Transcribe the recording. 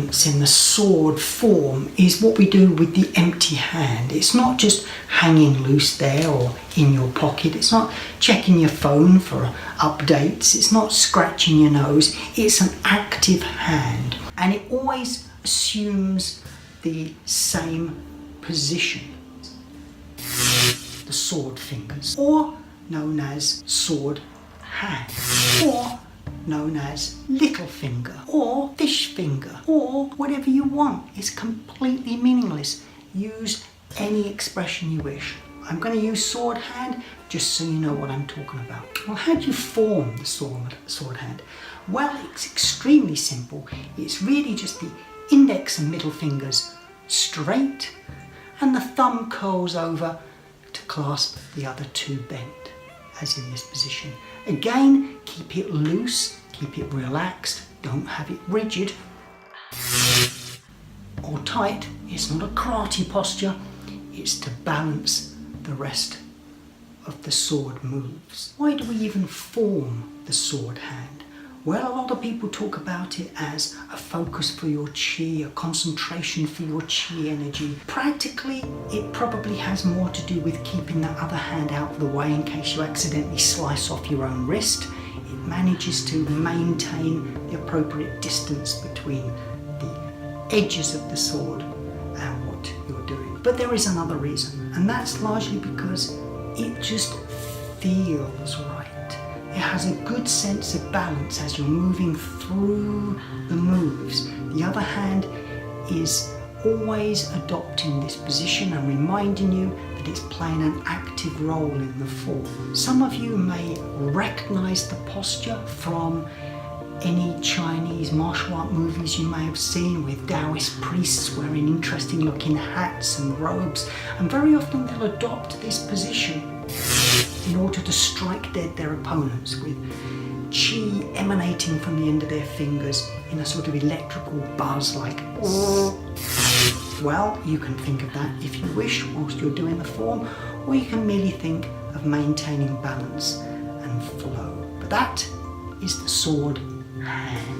movements in the sword form is what we do with the empty hand. It's not just hanging loose there or in your pocket. It's not checking your phone for updates. It's not scratching your nose. It's an active hand, and it always assumes the same position. The sword fingers, or known as sword hand, or known as little finger, or fish finger, or whatever you want. It's completely meaningless. Use any expression you wish. I'm going to use sword hand just so you know what I'm talking about. Well, how do you form the sword hand? Well, it's extremely simple. It's really just the index and middle fingers straight, and the thumb curls over to clasp the other two bent, as in this position. Again, keep it loose, keep it relaxed, don't have it rigid or tight. It's not a karate posture, it's to balance the rest of the sword moves. Why do we even form the sword hand? Well, a lot of people talk about it as a focus for your chi, a concentration for your chi energy. Practically, it probably has more to do with keeping that other hand out of the way in case you accidentally slice off your own wrist. It manages to maintain the appropriate distance between the edges of the sword and what you're doing. But there is another reason, and that's largely because it just feels right. It has a good sense of balance as you're moving through the moves. The other hand is always adopting this position and reminding you that it's playing an active role in the form. Some of you may recognize the posture from any Chinese martial art movies you may have seen with Taoist priests wearing interesting looking hats and robes, and very often they'll adopt this position in order to strike dead their opponents with chi emanating from the end of their fingers in a sort of electrical buzz like. Well, you can think of that if you wish whilst you're doing the form, or you can merely think of maintaining balance and flow. But that is the sword hand.